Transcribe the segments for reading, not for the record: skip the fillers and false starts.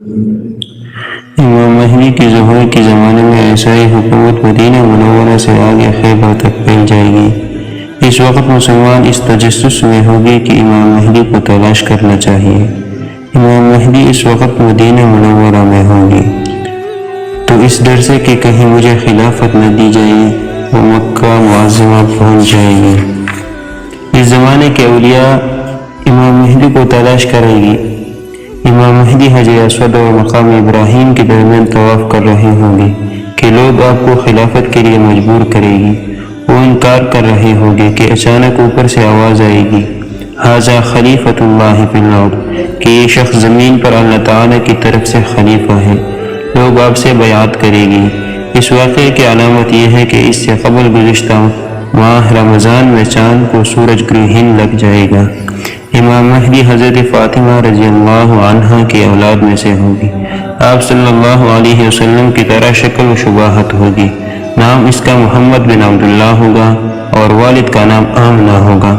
امام مہدی کے ظہور کے زمانے میں عیسائی حکومت مدینہ منورہ سے آگے خیبر تک پھیل جائے گی۔ اس وقت مسلمان اس تجسس میں ہوگے کہ امام مہدی کو تلاش کرنا چاہیے۔ امام مہدی اس وقت مدینہ منورہ میں ہوں گی، تو اس ڈر سے کہ کہیں مجھے خلافت نہ دی جائے وہ مکہ معظمہ پہنچ جائے گی۔ اس زمانے کے اولیاء امام مہدی کو تلاش کرے گی۔ امام مہدی حجر اسود اور مقام ابراہیم کے درمیان طواف کر رہے ہوں گے کہ لوگ آپ کو خلافت کے لیے مجبور کرے گی۔ وہ انکار کر رہے ہوں گے کہ اچانک اوپر سے آواز آئے گی، ھذا خلیفۃ اللہ فی الارض، کہ یہ شخص زمین پر اللہ تعالیٰ کی طرف سے خلیفہ ہے۔ لوگ آپ سے بیعت کرے گی۔ اس واقعے کی علامت یہ ہے کہ اس سے قبل گزشتہ ماہ رمضان میں چاند کو سورج گرہن لگ جائے گا۔ امام مہدی حضرت فاطمہ رضی اللہ عنہا کی اولاد میں سے ہوگی۔ آپ صلی اللہ علیہ وسلم کی طرح شکل و شباہت ہوگی۔ نام اس کا محمد بن عبداللہ ہوگا اور والد کا نام آمنہ ہوگا۔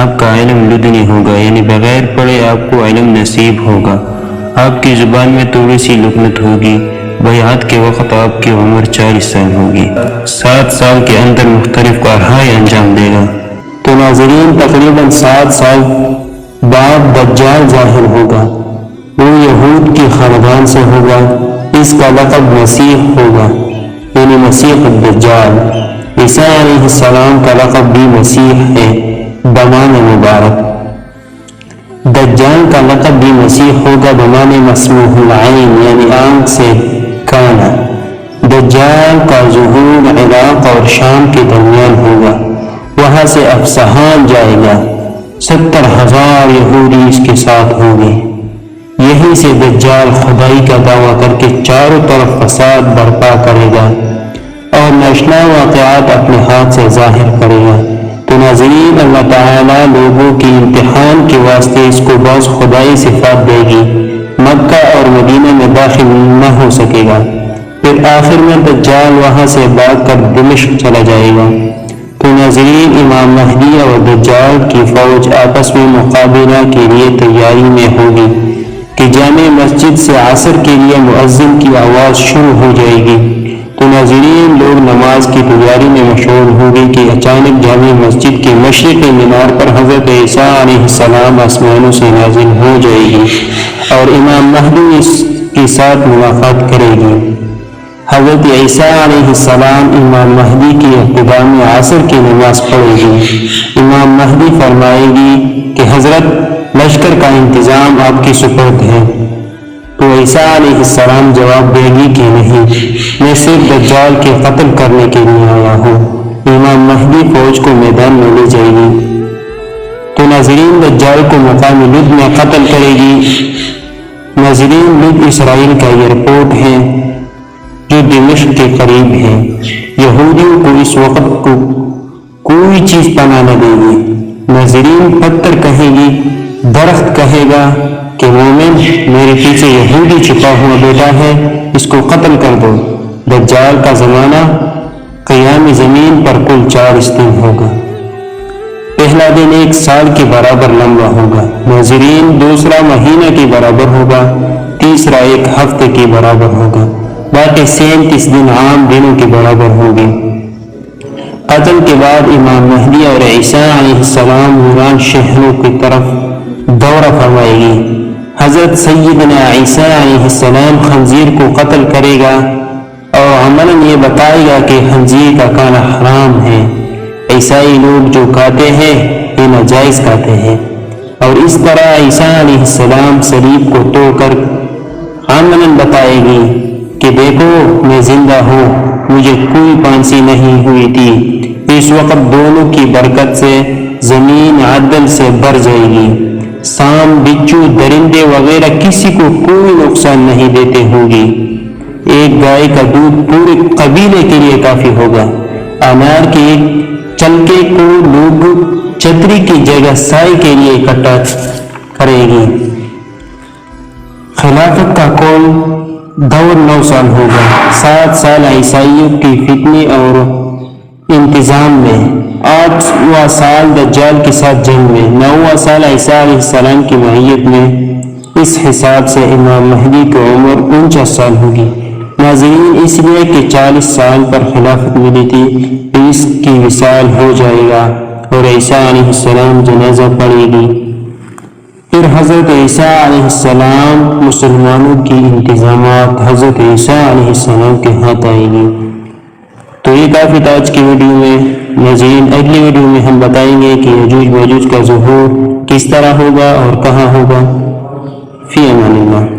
آپ کا علم لدنی ہوگا، یعنی بغیر پڑھے آپ کو علم نصیب ہوگا۔ آپ کی زبان میں تھوڑی سی لکنت ہوگی۔ بیعت کے وقت آپ کی عمر 40 سال ہوگی۔ 7 سال کے اندر مختلف کارہائیں انجام دے گا۔ تو ناظرین، تقریباً 7 سال بعد دجال ظاہر ہوگا۔ وہ یہود کی خاندان سے ہوگا۔ اس کا لقب مسیح ہوگا، یعنی مسیح الدجال۔ عیسیٰ علیہ السلام کا لقب بھی مسیح ہے بمعنی مبارک۔ دجال کا لقب بھی مسیح ہوگا بمعنی مسموح العین، یعنی آنکھ سے کانا۔ دجال کا ظہور عراق اور شام کے درمیان ہوگا۔ وہاں سے افسحان جائے گا۔ 70,000 یہودی اس کے ساتھ ہوں گے۔ یہیں سے دجال خدائی کا دعویٰ کر کے چاروں طرف فساد برپا کرے گا اور ناشنا واقعات اپنے ہاتھ سے ظاہر کرے گا۔ تو ناظرین، اللہ تعالیٰ لوگوں کی امتحان کے واسطے اس کو بعض خدائی صفات دے گی۔ مکہ اور مدینہ میں داخل نہ ہو سکے گا۔ پھر آخر میں دجال وہاں سے بھاگ کر دمشق چلا جائے گا۔ تو ناظرین، امام مہدی اور دجال کی فوج آپس میں مقابلہ کے لیے تیاری میں ہوگی کہ جامع مسجد سے عصر کے لیے مؤذن کی آواز شروع ہو جائے گی۔ تو ناظرین، لوگ نماز کی تیاری میں مشغول ہوں گے کہ اچانک جامع مسجد کے مشرقی مینار پر حضرت عیسیٰ علیہ السلام آسمانوں سے نازل ہو جائے گی اور امام مہدی اس کے ساتھ ملاقات کرے گی۔ حضرت عیسیٰ علیہ السلام امام مہدی کی ابتدا میں عصر کی نماز پڑھے گی۔ امام مہدی فرمائے گی کہ حضرت، لشکر کا انتظام آپ کی سپرد ہے۔ تو عیسیٰ علیہ السلام جواب دے گی کہ نہیں، میں صرف دجال کے قتل کرنے کے لیے آیا ہوں۔ امام مہدی فوج کو میدان میں لے جائے گی۔ تو ناظرین، دجال کو مقام لد میں قتل کرے گی۔ ناظرین، لد اسرائیل کا ایئرپورٹ ہے جو دمشق کے قریب ہے۔ یہودیوں کو اس وقت کو کوئی چیز پناہ نہ دے گی۔ ناظرین، پتھر کہے گی، درخت کہے گا کہ مومن، میرے پیچھے یہودی چھپا ہوا بیٹا ہے، اس کو قتل کر دو۔ دجال کا زمانہ قیام زمین پر کل 4 دن ہوگا۔ پہلا دن 1 سال کے برابر لمبا ہوگا۔ ناظرین، دوسرا مہینہ کے برابر ہوگا، تیسرا 1 ہفتے کے برابر ہوگا، باقی 37 دن عام دنوں کے برابر ہوں گے۔ قتل کے بعد امام مہدی اور عیسیٰ علیہ السلام ایران شہروں کی طرف دورہ فرمائے گی۔ حضرت سیدنا عیسیٰ علیہ السلام خنزیر کو قتل کرے گا اور عملاً یہ بتائے گا کہ خنزیر کا کھانا حرام ہے۔ عیسائی لوگ جو کھاتے ہیں یہ ناجائز کھاتے ہیں، اور اس طرح عیسیٰ علیہ السلام صلیب کو توڑ کر عملاً بتائے گی کہ دیکھو، میں زندہ ہوں، مجھے کوئی پھانسی نہیں ہوئی تھی۔ اس وقت دونوں کی برکت سے زمین عدل سے بھر جائے گی۔ سام، بچھو، درندے وغیرہ کسی کو کوئی نقصان نہیں دیتے ہوں گی۔ ایک گائے کا دودھ پورے قبیلے کے لیے کافی ہوگا۔ انار کے چلکے کو لوگ چھتری کی جگہ سائے کے لیے اکٹھا کرے گی۔ خلافت کا کول دور 9 سال ہوگا۔ 7 سال عیسائیوں کی فتنے اور انتظام میں، 8واں سال دجال کے ساتھ جنگ میں، 9واں سال عیسیٰ علیہ السلام کی معیت میں، اس حساب سے امام مہدی کی عمر 49 سال ہوگی۔ ناظرین، اس لیے کہ 40 سال پر خلافت ملی تھی، اس کی وصال ہو جائے گا اور عیسیٰ علیہ السلام جنازہ پڑھے گی، پھر حضرت عیسیٰ علیہ السلام مسلمانوں کی انتظامات حضرت عیسیٰ علیہ السلام کے ہاتھ آئے گی۔ تو یہ کافی تھا آج کی ویڈیو میں۔ ناظرین، اگلی ویڈیو میں ہم بتائیں گے کہ یجوج ماجوج کا ظہور کس طرح ہوگا اور کہاں ہوگا۔ فی امان اللہ۔